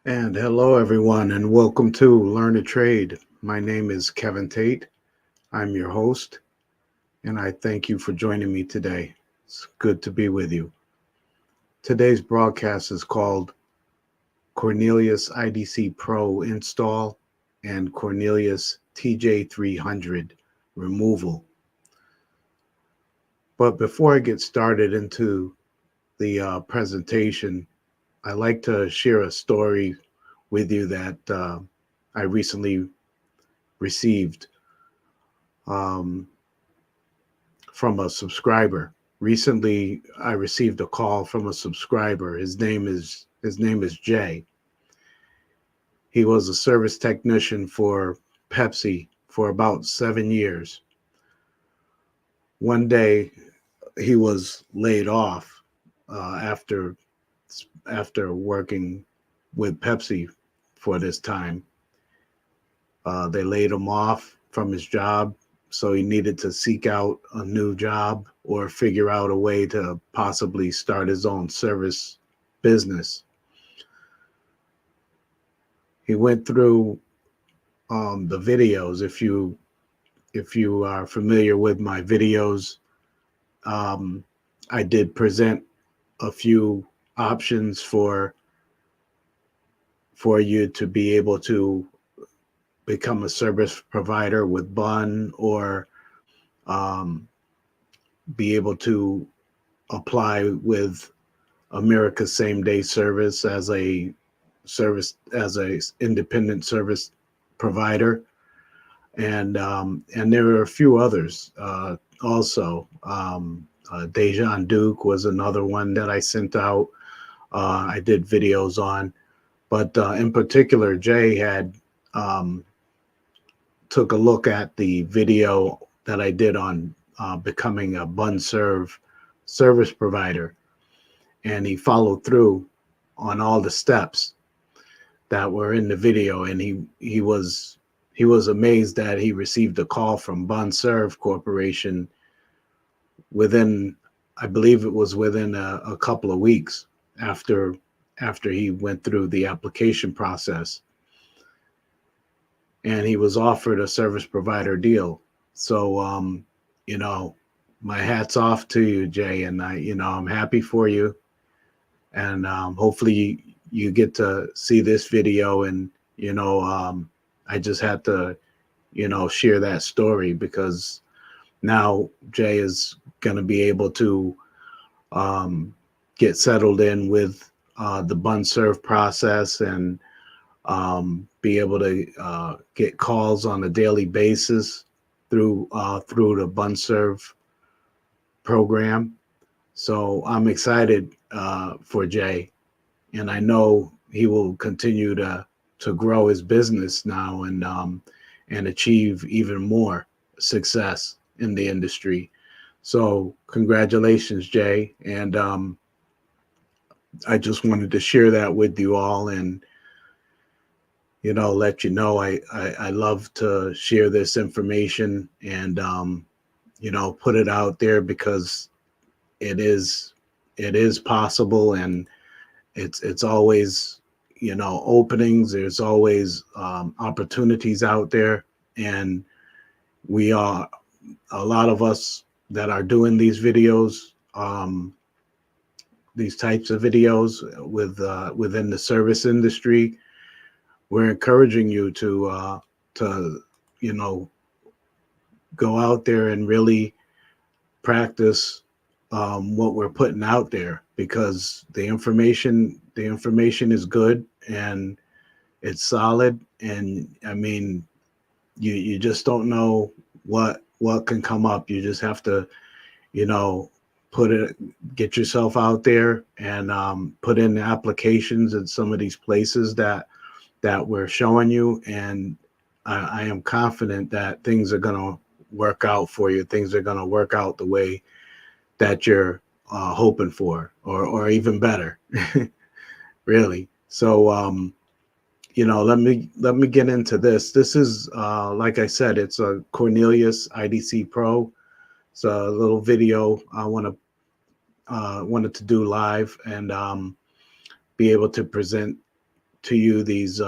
And hello, everyone, and welcome to Learn to Trade. My name is Kevin Tate. I'm your host, and I thank you for joining me today. It's good to be with you. Today's broadcast is called Cornelius IDC Pro Install and Cornelius TJ300 Removal. But before I get started into the presentation, I like to share a story with you that I recently received um, from a subscriber. Recently, I received a call from a subscriber. His name is Jay. He was a service technician for Pepsi for about 7 years. One day, he was laid off after working with Pepsi for this time. They laid him off from his job, so he needed to seek out a new job or figure out a way to possibly start his own service business. He went through the videos. If you are familiar with my videos, um, I did present a few options for you to be able to become a service provider with Bun or um, be able to apply with America's Same Day Service as a independent service provider, and there are a few others also. Dejan Duke was another one that I sent out. I did videos on, but in particular, Jay had um, took a look at the video that I did on becoming a bun serve service provider, and he followed through on all the steps that were in the video, and he was amazed that he received a call from Bun Serve Corporation within, I believe it was within a couple of weeks after he went through the application process, and he was offered a service provider deal. So, you know, my hat's off to you, Jay, and I'm happy for you, and hopefully you get to see this video, and I just had to share that story because now Jay is going to be able to um, get settled in with the bun serve process, and be able to get calls on a daily basis through the bun serve program. So I'm excited for Jay, and I know he will continue to grow his business now, and achieve even more success in the industry. So congratulations, Jay, and I just wanted to share that with you all, and let you know I love to share this information, and put it out there because it is it is possible, and it's always openings. There's always opportunities out there, and we are a lot of us that are doing these types of videos within the service industry. We're encouraging you to you know go out there and really practice what we're putting out there, because the information is good, and it's solid, and I mean, you just don't know what can come up. You just have to you know put it get yourself out there, and put in the applications at some of these places that we're showing you, and I am confident that things are going to work out for you. Things are going to work out the way that you're hoping for, or even better, really. So, let me get into this. This is, like I said, it's a Cornelius IDC Pro. It's a little video I wanted to do live, and be able to present to you these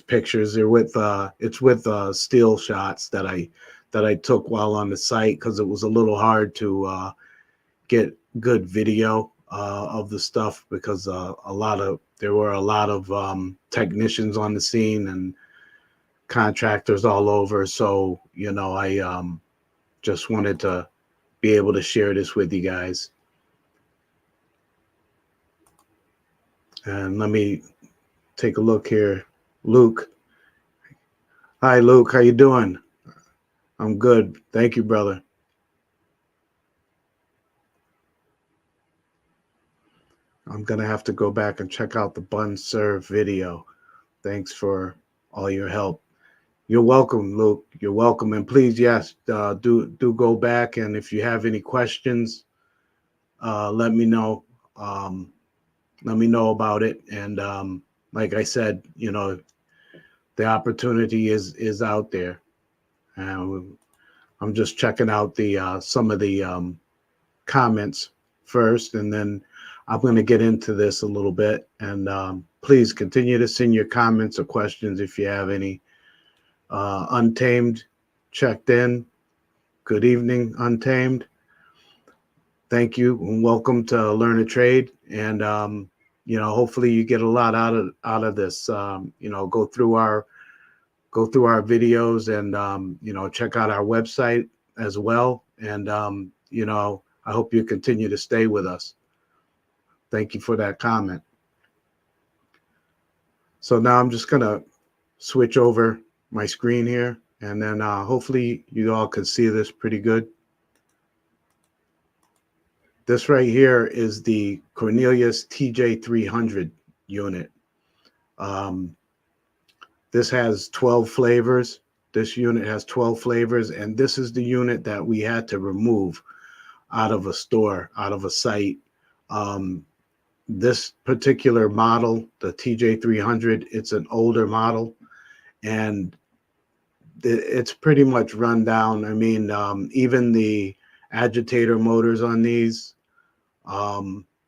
pictures. They're with it's with still shots that I took while on the site, because it was a little hard to get good video of the stuff, because there were a lot of technicians on the scene and contractors all over. So, you know, I just wanted to be able to share this with you guys. And let me take a look here. Luke. Hi, Luke. How you doing? I'm good. Thank you, brother. I'm going to have to go back and check out the bun serve video. Thanks for all your help. You're welcome, Luke. You're welcome. And please, yes, do go back. And if you have any questions, let me know. Let me know about it. And like I said, you know, the opportunity is out there. I'm just checking out the some of the comments first, and then I'm going to get into this a little bit. And please continue to send your comments or questions if you have any. Untamed checked in. Good evening, Untamed. Thank you and welcome to Learn a Trade. And you know, hopefully you get a lot out of this. You know, go through our videos, and you know, check out our website as well. And you know, I hope you continue to stay with us. Thank you for that comment. So now I'm just gonna switch over my screen here, and then hopefully you all can see this pretty good. This right here is the Cornelius TJ300 unit. This has 12 flavors. This unit has 12 flavors, and this is the unit that we had to remove out of a store, out of a site. This particular model, the TJ300, it's an older model, and it's pretty much run down. I mean, even the agitator motors on these,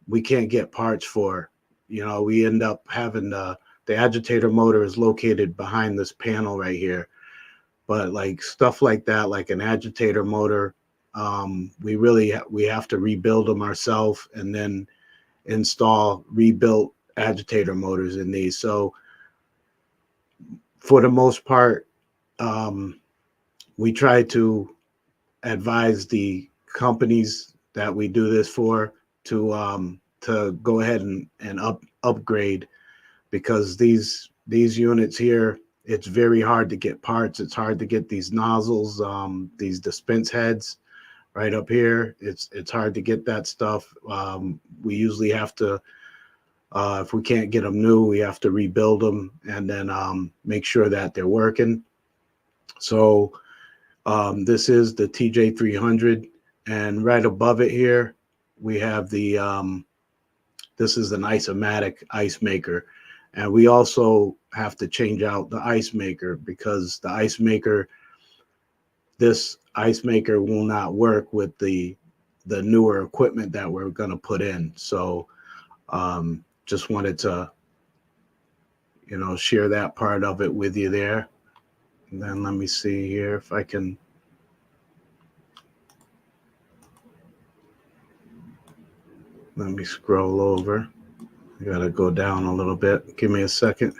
we can't get parts for. You know, we end up having the agitator motor is located behind this panel right here. But like stuff like that, like an agitator motor, we have to rebuild them ourselves and then install rebuilt agitator motors in these. So for the most part, we try to advise the companies that we do this for to go ahead and upgrade, because these units here, it's very hard to get parts. It's hard to get these nozzles, these dispense heads right up here. It's hard to get that stuff. We usually have to, if we can't get them new, we have to rebuild them and then make sure that they're working. So this is the TJ300, and right above it here, we have the, this is an isomatic ice maker. And we also have to change out the ice maker, because the ice maker, this ice maker will not work with the newer equipment that we're going to put in. So just wanted to, you know, share that part of it with you there. And then let me see here if I can. Let me scroll over. I gotta go down a little bit. Give me a second.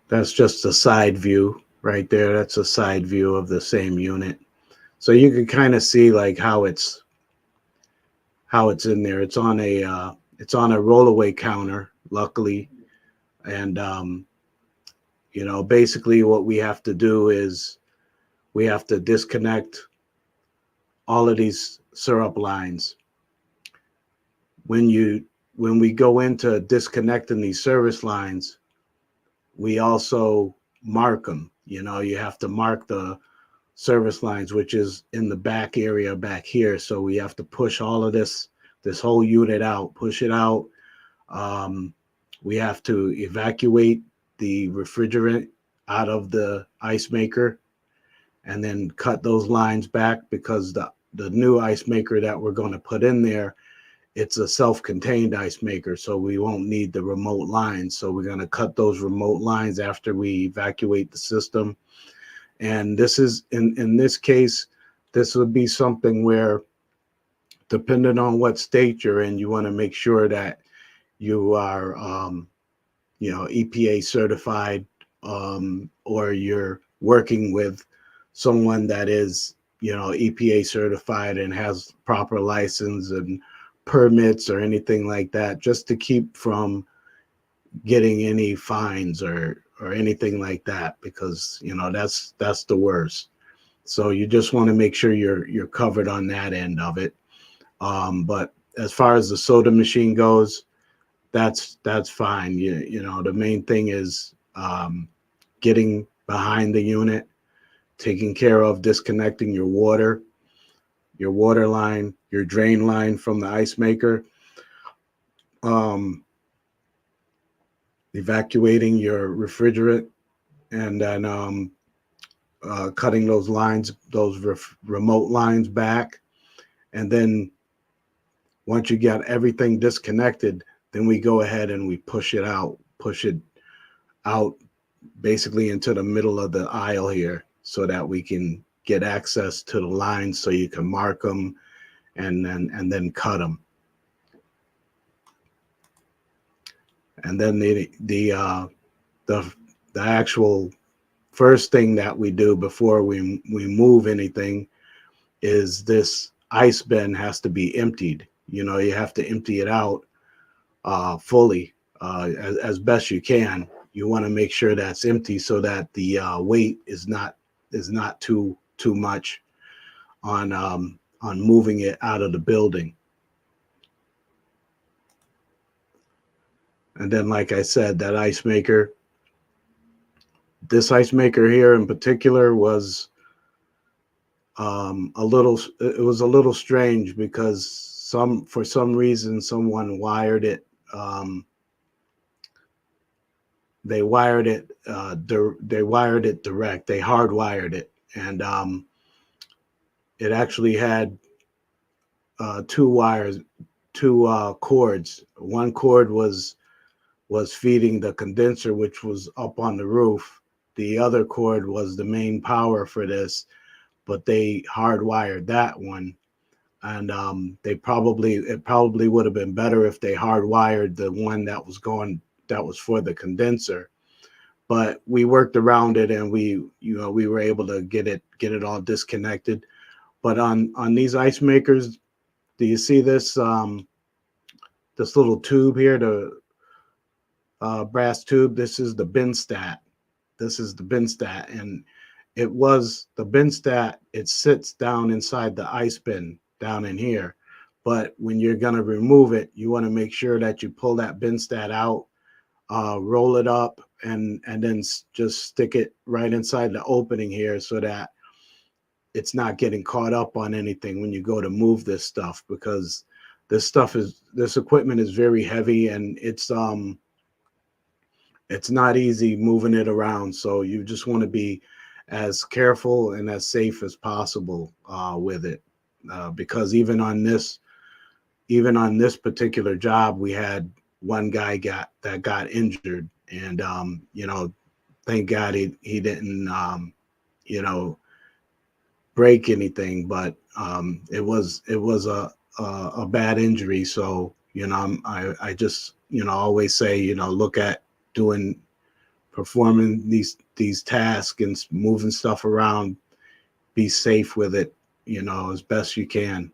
That's just a side view right there. That's a side view of the same unit. So you can kind of see like how it's in there. It's on a rollaway counter, luckily. And you know, basically what we have to do is we have to disconnect all of these syrup lines. When we go into disconnecting these service lines, we also mark them. You know, you have to mark the service lines, which is in the back area back here. So we have to push all of this whole unit out, push it out. We have to evacuate the refrigerant out of the ice maker, and then cut those lines back, because the new ice maker that we're going to put in there, it's a self-contained ice maker, so we won't need the remote lines. So we're going to cut those remote lines after we evacuate the system. And this is, in this case, this would be something where, depending on what state you're in, you want to make sure that you are, EPA certified, or you're working with someone that is, EPA certified and has proper license and permits or anything like that, just to keep from getting any fines or anything like that, because that's the worst. So you just want to make sure you're covered on that end of it. But as far as the soda machine goes, that's fine. The main thing is getting behind the unit, taking care of disconnecting your water line, your drain line from the ice maker, evacuating your refrigerant, and then cutting those lines, those remote lines back. And then once you get everything disconnected, then we go ahead and we push it out basically into the middle of the aisle here, so that we can get access to the lines, so you can mark them and then cut them. And then the actual first thing that we do before we move anything is this ice bin has to be emptied. You have to empty it out fully, as best you can. You want to make sure that's empty, so that the weight is not too much on moving it out of the building. And then, like I said, that ice maker, this ice maker here in particular was a little strange, because for some reason someone wired it. They wired it direct. They hardwired it, and it actually had two cords. One cord was feeding the condenser, which was up on the roof. The other cord was the main power for this, but they hardwired that one. And it probably would have been better if they hardwired the one that was for the condenser. But we worked around it, and we were able to get it all disconnected. But on these ice makers, do you see this this little tube here, the brass tube? This is the bin stat. And the bin stat, it sits down inside the ice bin down in here. But when you're going to remove it, you want to make sure that you pull that bin stat out, roll it up, and then just stick it right inside the opening here, so that it's not getting caught up on anything when you go to move this stuff, because this equipment is very heavy, and it's not easy moving it around. So you just want to be as careful and as safe as possible with it, because even on this particular job, we had one guy that got injured, and thank God he didn't break anything, but it was a bad injury. So I just always say, look at performing these tasks and moving stuff around. Be safe with it, as best you can.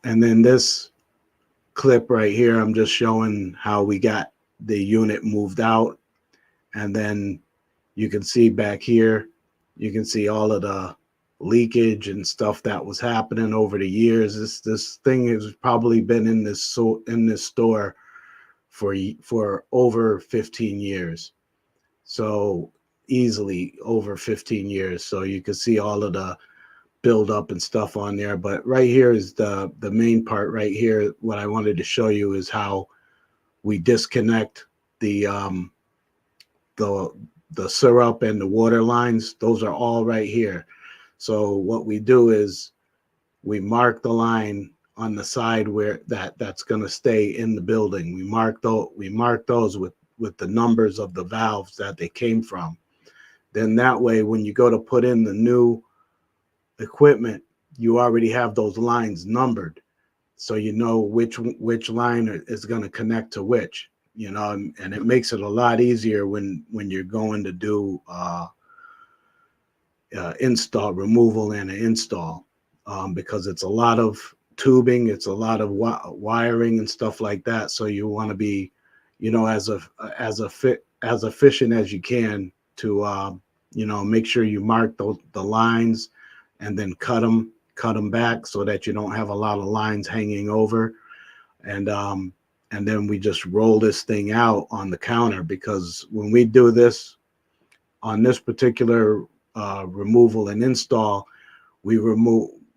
And then this clip right here, I'm just showing how we got the unit moved out. And then you can see back here, you can see all of the leakage and stuff that was happening over the years. This thing has probably been in this store for over 15 years. So easily over 15 years. So you can see all of the build up and stuff on there. But right here is the main part right here. What I wanted to show you is how we disconnect the the the syrup and the water lines, those are all right here. So what we do is we mark the line on the side where that's going to stay in the building. We mark those with the numbers of the valves that they came from. Then that way, when you go to put in the new equipment, you already have those lines numbered, so you know which line is going to connect to which. You know, and it makes it a lot easier when you're going to do install removal and an install, because it's a lot of tubing, it's a lot of wiring and stuff like that. So you want to be, you know, as efficient as you can to you know, make sure you mark the lines and then cut them back so that you don't have a lot of lines hanging over. And then we just roll this thing out on the counter, because when we do this on this particular removal and install, we're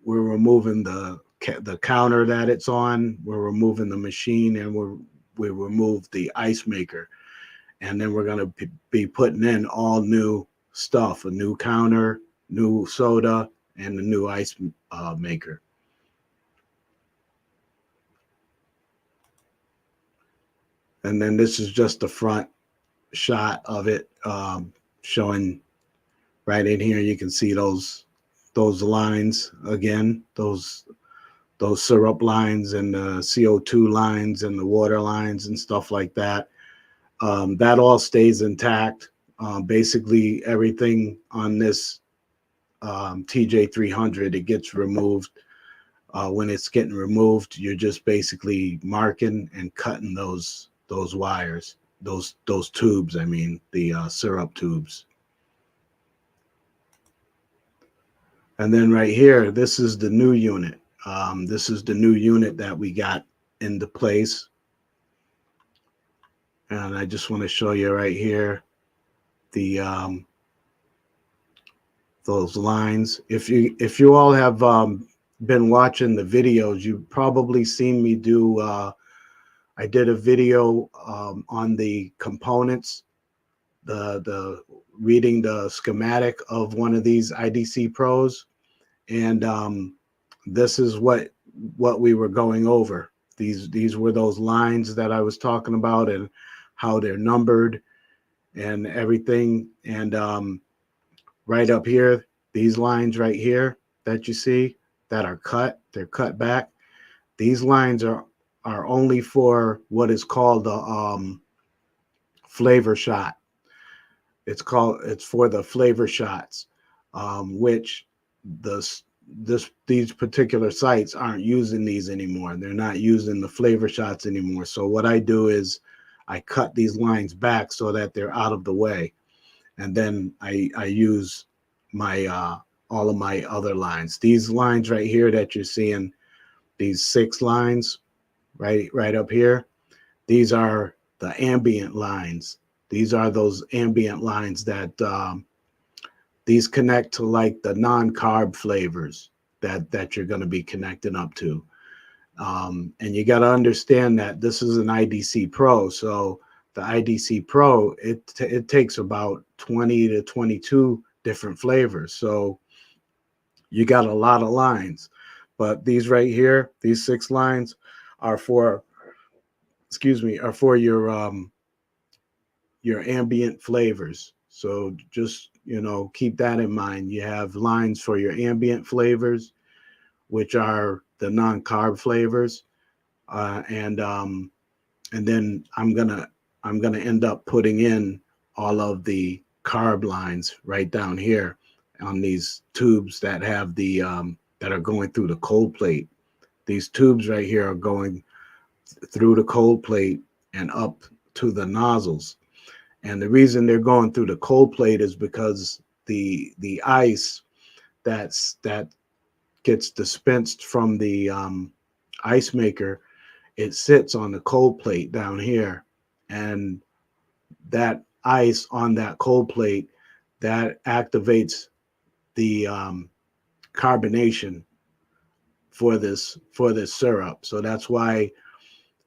removing the counter that it's on, we're removing the machine, and we remove the ice maker, and then we're going to be putting in all new stuff, a new counter, new soda, and a new ice maker. And then this is just the front shot of it, showing right in here. You can see those lines again, those syrup lines and the CO2 lines and the water lines and stuff like that. That all stays intact. Basically, everything on this TJ300, it gets removed. When it's getting removed, you're just basically marking and cutting those wires, those tubes. I mean, the syrup tubes. And then right here, this is the new unit. This is the new unit that we got into place. And I just want to show you right here the those lines. If you all have been watching the videos, you've probably seen me do. I did a video on the components, the reading the schematic of one of these IDC Pros, and this is what we were going over. These were those lines that I was talking about and how they're numbered and everything. And right up here, these lines right here that you see that are cut, they're cut back. These lines are only for what is called the flavor shot. It's for the flavor shots, which these particular sites aren't using these anymore. They're not using the flavor shots anymore. So what I do is I cut these lines back so that they're out of the way, and then I use my all of my other lines. These lines right here that you're seeing, these 6 lines right up here, these are the ambient lines. These are those ambient lines that these connect to, like, the non-carb flavors that you're going to be connecting up to. And you got to understand that this is an IDC Pro. So the IDC Pro, it takes about 20 to 22 different flavors. So you got a lot of lines. But these right here, these 6 lines are for, are for your ambient flavors. So just, you know, keep that in mind. You have lines for your ambient flavors, which are the non-carb flavors, and then I'm gonna end up putting in all of the carb lines right down here on these tubes that have the that are going through the cold plate. These tubes right here are going through the cold plate and up to the nozzles. And the reason they're going through the cold plate is because the ice that gets dispensed from the ice maker, it sits on the cold plate down here, and that ice on that cold plate, that activates the carbonation for this syrup. So that's why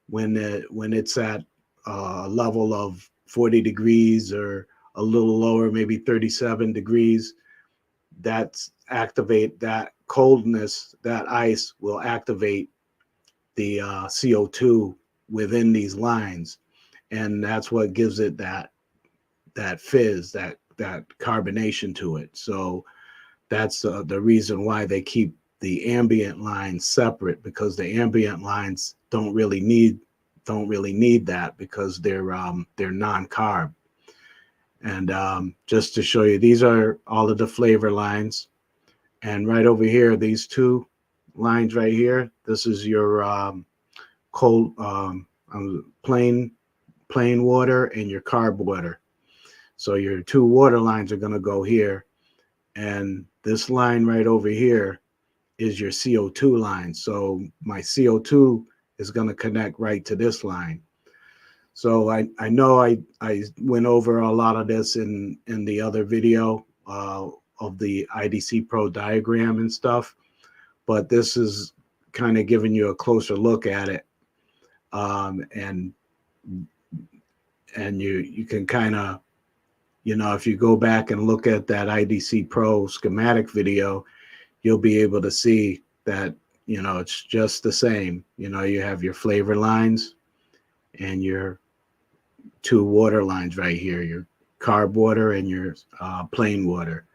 when it's at a level of 40 degrees or a little lower, maybe 37 degrees, that's activate that coldness, that ice will activate the CO2 within these lines, and that's what gives it that fizz, that carbonation to it. So that's the reason why they keep the ambient lines separate, because the ambient lines don't really need that, because they're non-carb. And just to show you, these are all of the flavor lines. And right over here, these two lines right here, this is your cold plain water and your carb water. So your two water lines are going to go here, and this line right over here is your CO2 line. So my CO2 is going to connect right to this line. So I know I went over a lot of this in the other video of the IDC Pro diagram and stuff, but this is kind of giving you a closer look at it, and you can kind of, you know, if you go back and look at that IDC Pro schematic video, you'll be able to see that, you know, it's just the same. You know, you have your flavor lines and your two water lines right here, your carb water and your plain water.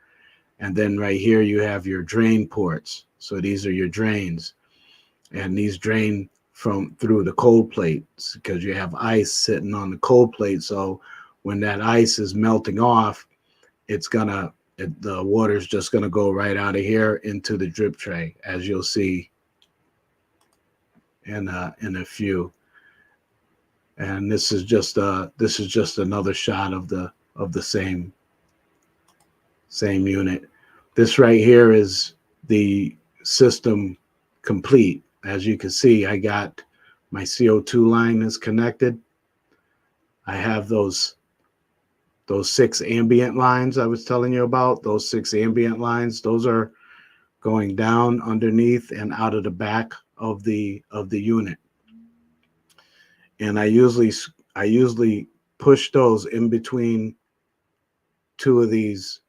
And then right here you have your drain ports. So these are your drains, and these drain through the cold plates, because you have ice sitting on the cold plate. So when that ice is melting off, the water's just gonna go right out of here into the drip tray, as you'll see in a few. And this is just another shot of the same unit. This right here is the system complete. As you can see, I got my CO2 line is connected. I have those 6 ambient lines I was telling you about. Those 6 ambient lines, those are going down underneath and out of the back of the unit. And I usually push those in between two of these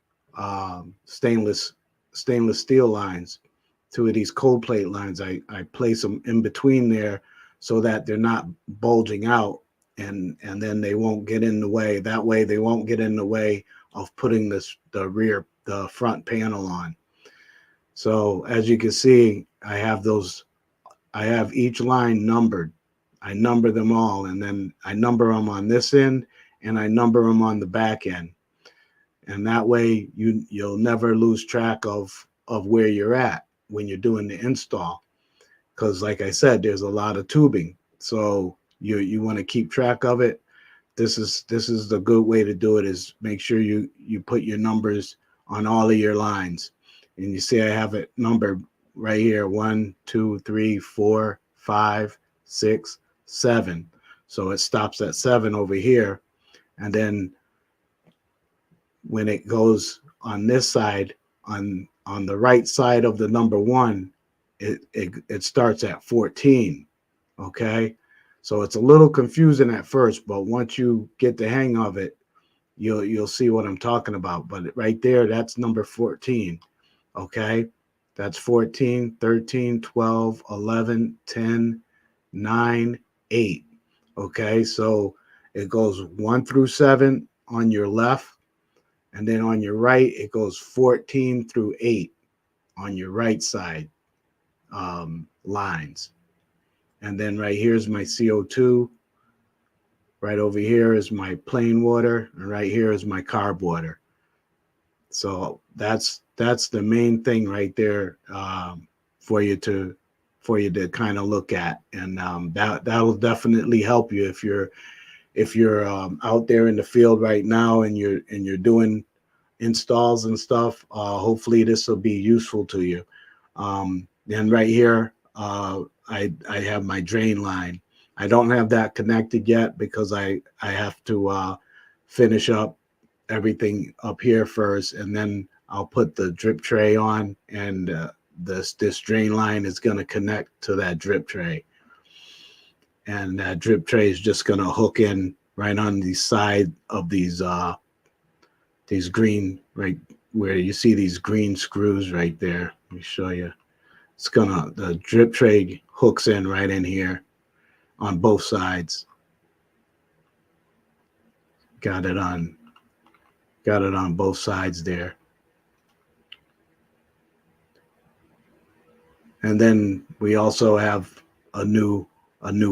stainless steel lines, two of these cold plate lines. I place them in between there so that they're not bulging out, and then they won't get in the way. That way they won't get in the way of putting the front panel on. So as you can see, I have each line numbered. I number them all, and then I number them on this end and I number them on the back end. And that way you'll never lose track of where you're at when you're doing the install. Because like I said, there's a lot of tubing. So you want to keep track of it. This is the good way to do it, is make sure you put your numbers on all of your lines. And you see I have it numbered right here, 1, 2, 3, 4, 5, 6, 7. So it stops at 7 over here. And then when it goes on this side, on the right side of the number 1, it starts at 14. Okay, so it's a little confusing at first, but once you get the hang of it, you'll see what I'm talking about. But right there, that's number 14. Okay, that's 14, 13, 12, 11, 10, 9, 8. Okay, so it goes 1 through 7 on your left, and then on your right it goes 14 through 8 on your right side lines. And then right here's my CO2. Right over here is my plain water, and right here is my carb water. So that's the main thing right there for you to kind of look at, and that'll definitely help you if you're out there in the field right now and you're doing installs and stuff. Hopefully this will be useful to you. Then right here, I have my drain line. I don't have that connected yet because I have to finish up everything up here first, and then I'll put the drip tray on, and this drain line is going to connect to that drip tray, and that drip tray is just going to hook in right on the side of these these green, right where you see these green screws right there. Let me show you. It's gonna, the drip tray hooks in right in here on both sides. Got it on both sides there. And then we also have a new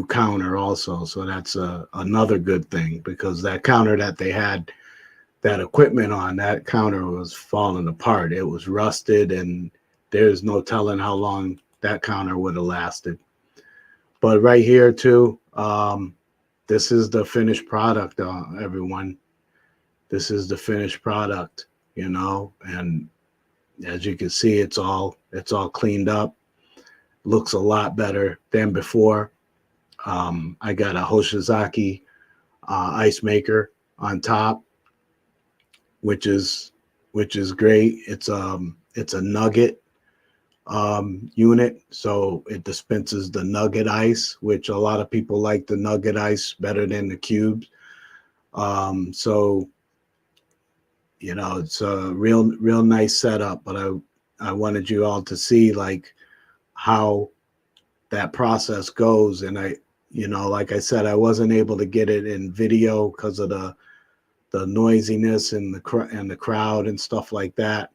counter also, so that's another good thing, because that counter that they had that equipment on, that counter was falling apart. It was rusted, and there's no telling how long that counter would have lasted. But right here too, this is the finished product, everyone. This is the finished product, you know, and as you can see, it's all cleaned up. Looks a lot better than before. I got a Hoshizaki ice maker on top, which is great. It's a nugget unit, so it dispenses the nugget ice, which a lot of people like the nugget ice better than the cubes. So you know, it's a real nice setup. But I wanted you all to see like how that process goes, and I, you know, like I said, I wasn't able to get it in video because of the noisiness and the crowd and stuff like that.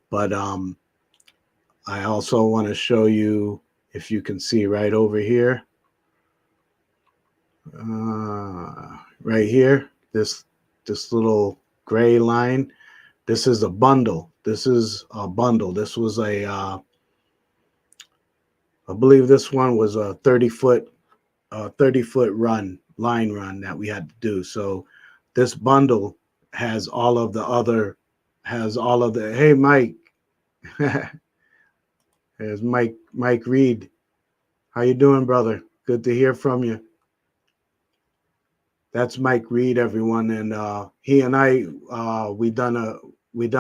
But I also want to show you, if you can see right over here, right here, this little gray line. This is a bundle. This is a bundle. This was a I believe this one was a 30-foot line run that we had to do. So this bundle has all of the hey Mike. There's Mike Reed. How you doing, brother? Good to hear from you. That's Mike Reed, everyone, and he and I we done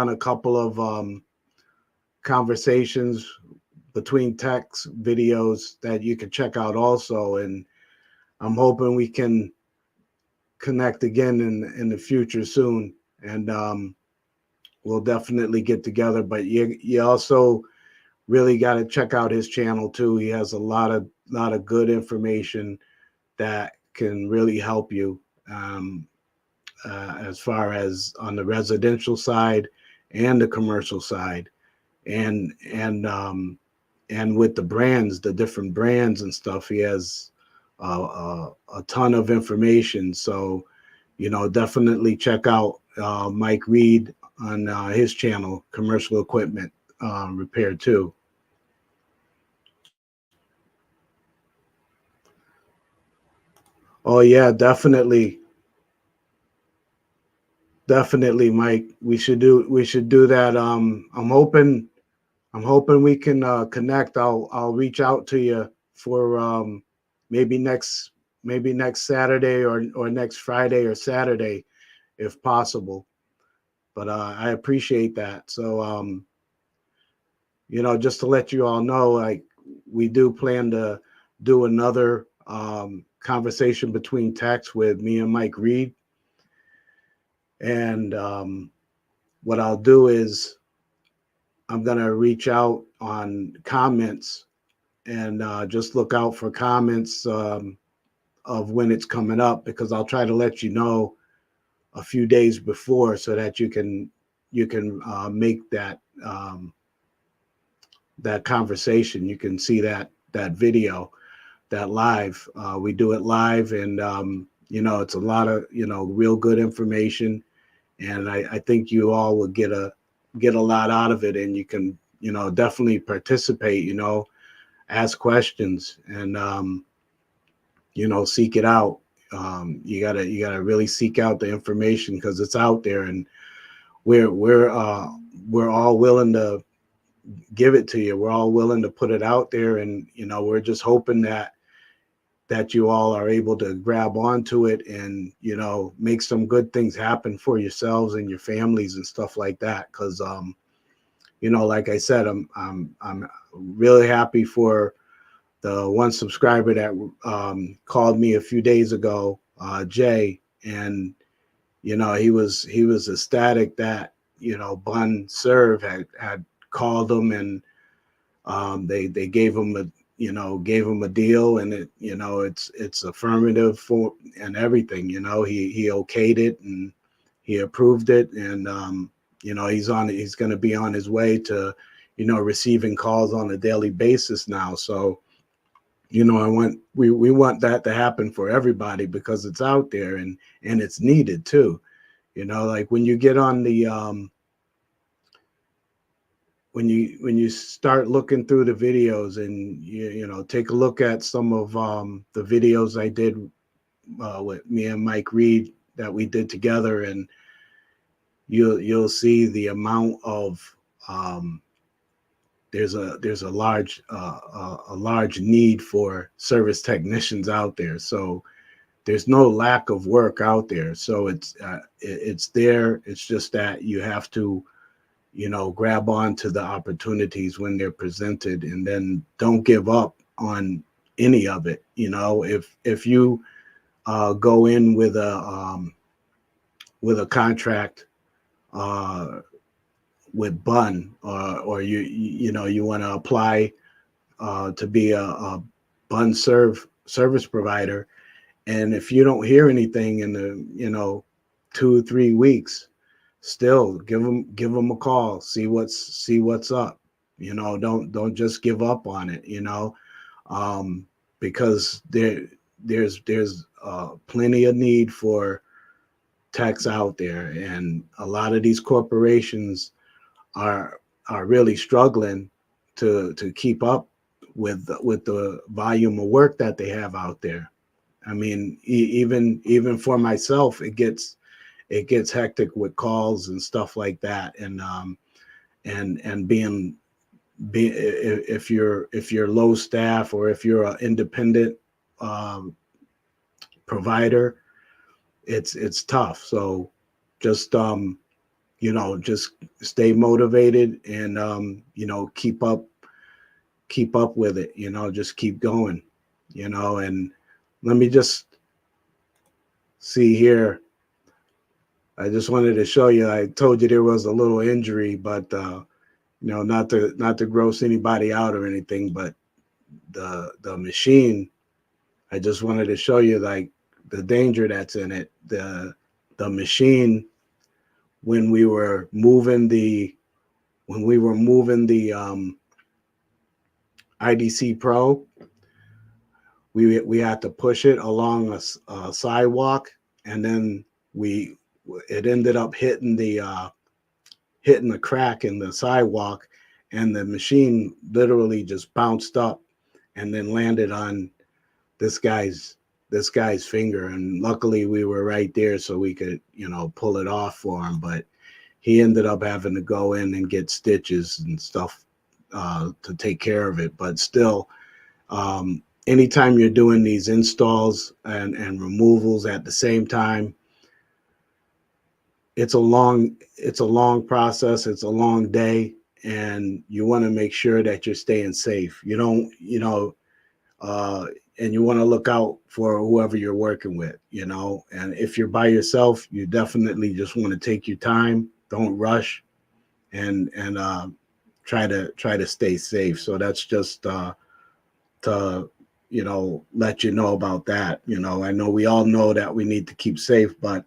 a couple of conversations between text videos that you can check out also, and I'm hoping we can connect again in the future soon, and we'll definitely get together. But you also really got to check out his channel too. He has a lot of good information that can really help you as far as on the residential side and the commercial side, and with the brands, the different brands and stuff. He has a ton of information. So, you know, definitely check out Mike Reed on his channel, Commercial Equipment Repair too. Oh yeah, definitely, Mike. We should do that. I'm hoping we can connect. I'll reach out to you for maybe next Saturday or next Friday or Saturday, if possible. But I appreciate that. So you know, just to let you all know, like, we do plan to do another conversation between texts with me and Mike Reed. And what I'll do is I'm going to reach out on comments, and just look out for comments of when it's coming up, because I'll try to let you know a few days before, so that you can make that that conversation. You can see that video, that live. We do it live, and you know, it's a lot of, you know, real good information, and I think you all will get a lot out of it, and you can, you know, definitely participate, you know, ask questions, and you know, seek it out. You gotta really seek out the information, because it's out there, and we're all willing to give it to you. We're all willing to put it out there, and you know, we're just hoping that you all are able to grab onto it, and you know, make some good things happen for yourselves and your families and stuff like that. Because you know, like I said, I'm really happy for the one subscriber that called me a few days ago, Jay, and he was ecstatic that, Bun Serve had called him, and they gave him a deal, and it's affirmative for and everything. He okayed it, and he approved it, and he's going to be on his way to receiving calls on a daily basis now. So we want that to happen for everybody, because it's out there, and it's needed too. Like when you get on the when you start looking through the videos, and take a look at some of the videos I did with me and Mike Reed that we did together, and you'll see the amount of there's a large need for service technicians out there. So there's no lack of work out there. So it's there. It's just that you have to grab on to the opportunities when they're presented, and then don't give up on any of it. If you go in with a contract with Bun, or you want to apply to be a Bun service provider, and if you don't hear anything in the 2-3 weeks, still give them a call, see what's up. Don't just give up on it, because there's plenty of need for techs out there, and a lot of these corporations are really struggling to keep up with the volume of work that they have out there. I mean, even for myself, it gets hectic with calls and stuff like that, and being if you're low staff, or if you're an independent provider, it's tough. So just just stay motivated, and keep up with it. Just keep going. And let me just see here. I just wanted to show you. I told you there was a little injury, but not to gross anybody out or anything, but the machine. I just wanted to show you, like, the danger that's in it. The machine, when we were moving the IDC Pro, we had to push it along a sidewalk, and then it ended up hitting the crack in the sidewalk, and the machine literally just bounced up and then landed on this guy's finger. And luckily we were right there, so we could pull it off for him. But he ended up having to go in and get stitches and stuff to take care of it. But still, anytime you're doing these installs and removals at the same time, it's a long process. It's a long day, and you want to make sure that you're staying safe. You don't, and you want to look out for whoever you're working with, and if you're by yourself, you definitely just want to take your time. Don't rush, and try to stay safe. So that's just to let you know about that. I know we all know that we need to keep safe, but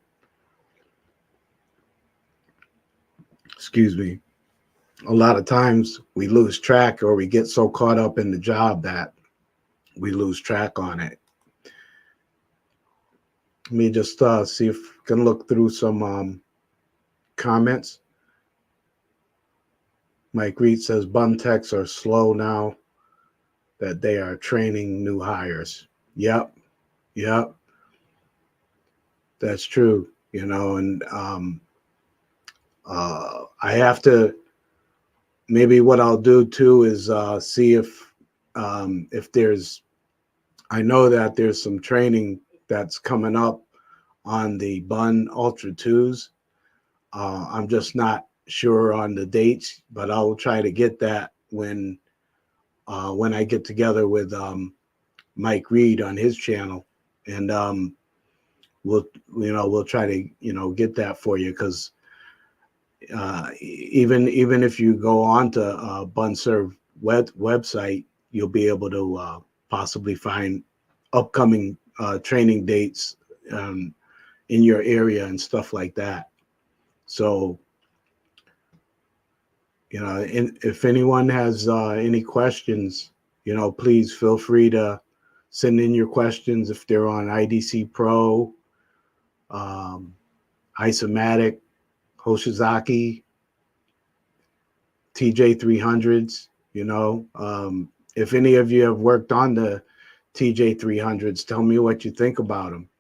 excuse me, a lot of times we lose track, or we get so caught up in the job that we lose track on it. Let me just see if I can look through some comments. Mike Reed says bum techs are slow now that they are training new hires. Yep. That's true. And I have to, maybe what I'll do too is see if there's, I know that there's some training that's coming up on the Bun Ultra 2s. I'm just not sure on the dates, but I'll try to get that when I get together with Mike Reed on his channel. And we'll try to get that for you, because even if you go on to Bunserv website, you'll be able to possibly find upcoming training dates in your area and stuff like that. So, if anyone has any questions, please feel free to send in your questions if they're on IDC Pro, Isomatic, Hoshizaki, TJ300s. If any of you have worked on the TJ300s, tell me what you think about them.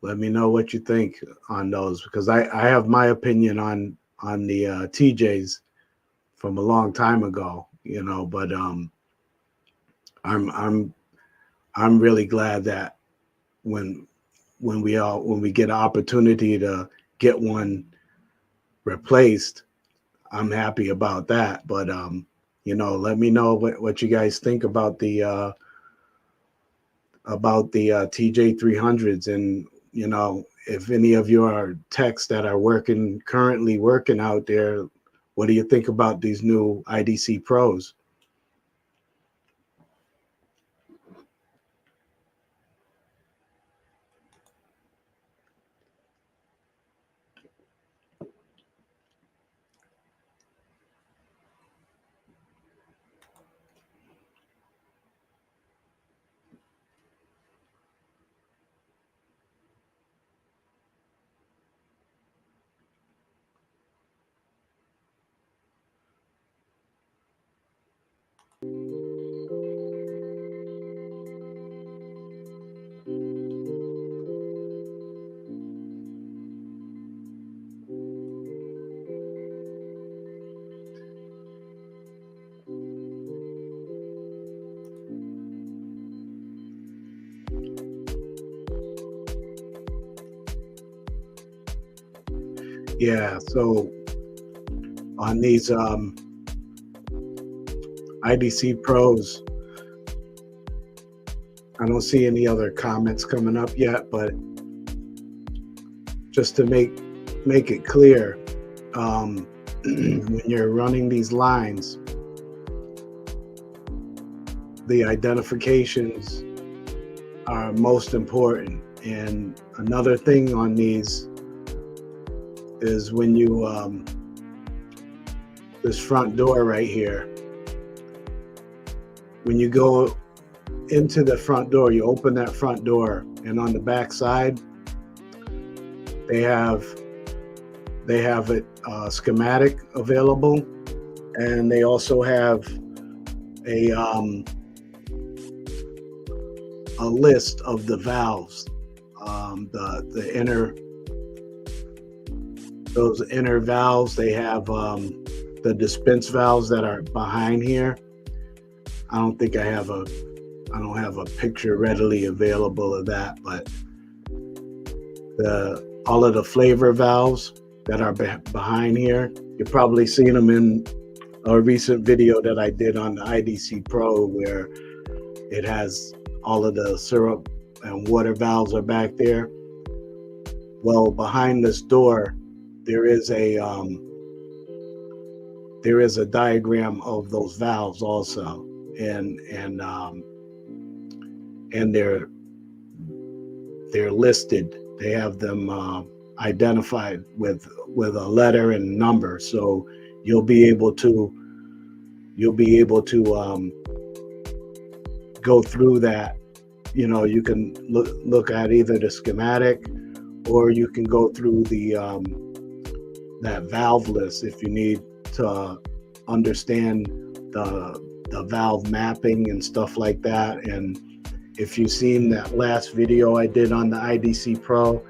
Let me know what you think on those, because I have my opinion on the TJs from a long time ago, but I'm really glad that when we get an opportunity to get one replaced, I'm happy about that. But let me know what you guys think about the TJ300s, and if any of you are techs that are currently working out there, what do you think about these new IDC Pros? Yeah, so on these IDC Pros, I don't see any other comments coming up yet, but just to make it clear, when you're running these lines, the identifications are most important. And another thing on these is when you this front door right here, when you go into the front door, you open that front door, and on the back side they have a schematic available, and they also have a list of the valves, those inner valves. They have the dispense valves that are behind here. I don't have a picture readily available of that, but all of the flavor valves that are behind here, you've probably seen them in a recent video that I did on the IDC Pro, where it has all of the syrup and water valves are back there. Well, behind this door, there is a diagram of those valves also, and they're listed. They have them identified with a letter and number, so you'll be able to go through that. You can look at either the schematic, or you can go through the that valve list if you need to understand the valve mapping and stuff like that. And if you've seen that last video I did on the IDC Pro,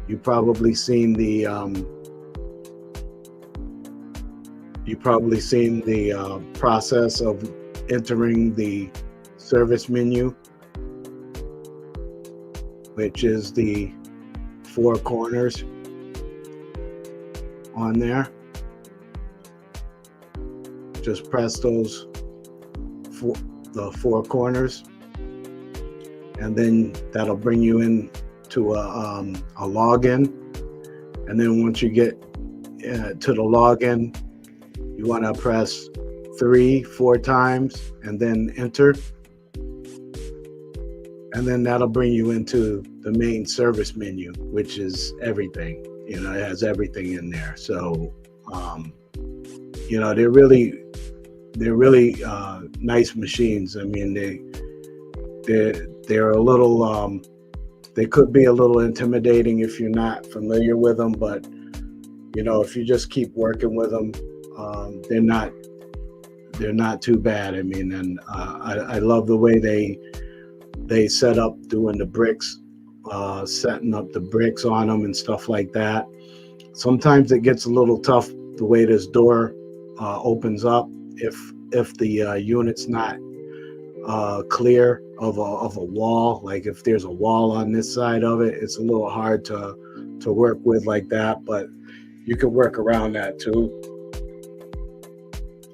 you've probably seen the process of entering the service menu, which is the 4 corners on there. Just press the 4 corners, and then that'll bring you in to a login. And then once you get to the login, you want to press 3-4 times and then enter. And then that'll bring you into the main service menu, which is everything. You know, it has everything in there. So, you know, they're really nice machines. I mean, they're a little, they could be a little intimidating if you're not familiar with them, but you know, if you just keep working with them, they're not too bad. I mean, and I love the way they set up doing the bricks, setting up the bricks on them and stuff like that. Sometimes it gets a little tough the way this door opens up if the unit's not clear of a wall. Like if there's a wall on this side of it, it's a little hard to work with like that, but you can work around that too.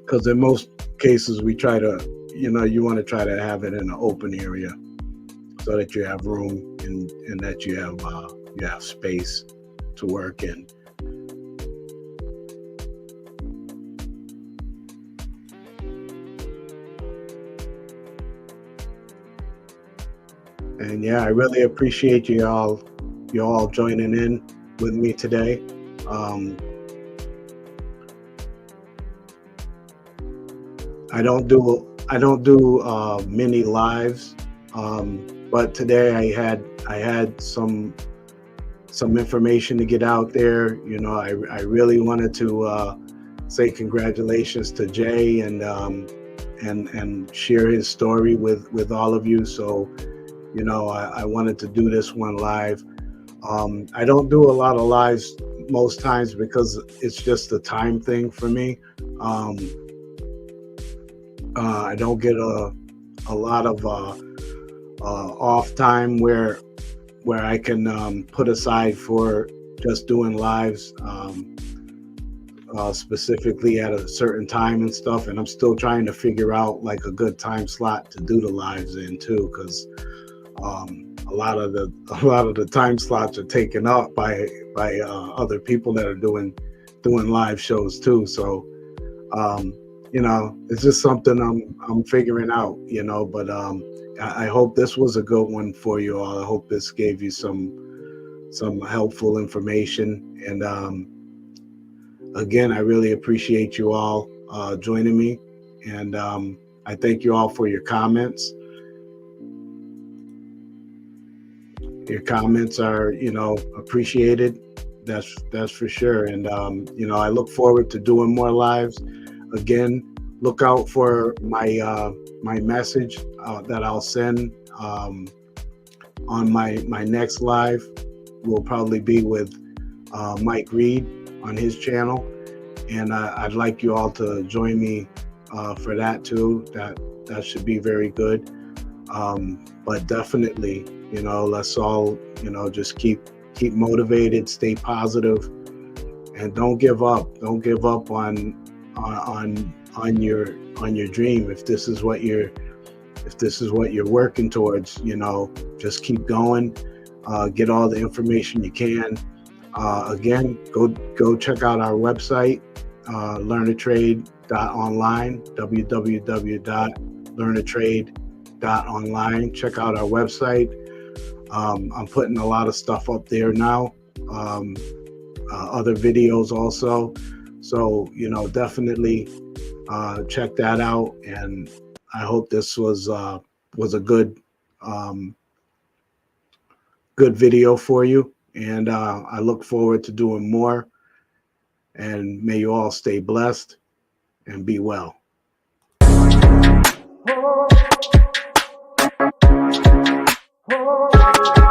Because in most cases we try to, you know, you want to try to have it in an open area so that you have room and that you have space to work in. And yeah, I really appreciate you all joining in with me today. I don't do many lives, but today I had some information to get out there. You know, I really wanted to say congratulations to Jay and share his story with all of you. So, you know, I wanted to do this one live. I don't do a lot of lives most times because it's just a time thing for me. I don't get a lot of off time where I can put aside for just doing lives specifically at a certain time and stuff. And I'm still trying to figure out like a good time slot to do the lives in too, because a lot of the time slots are taken up by other people that are doing live shows too. So you know, it's just something I'm figuring out, you know, but I hope this was a good one for you all. I hope this gave you some helpful information. And again, I really appreciate you all joining me. And I thank you all for your comments. Your comments are, you know, appreciated. That's for sure. And you know, I look forward to doing more lives. Again, look out for my my message that I'll send on my next live. Will probably be with Mike Reed on his channel, and I'd like you all to join me for that too. That should be very good. But definitely, you know, let's all, you know, just keep motivated, stay positive, and don't give up. Don't give up on your dream. If this is what you're working towards, you know, just keep going. Get all the information you can. Again, go check out our website, learnatrade.online, www.learnatrade.online. Check out our website. I'm putting a lot of stuff up there now, other videos also. So, you know, definitely check that out. And I hope this was a good video for you. And I look forward to doing more. And may you all stay blessed and be well. Oh.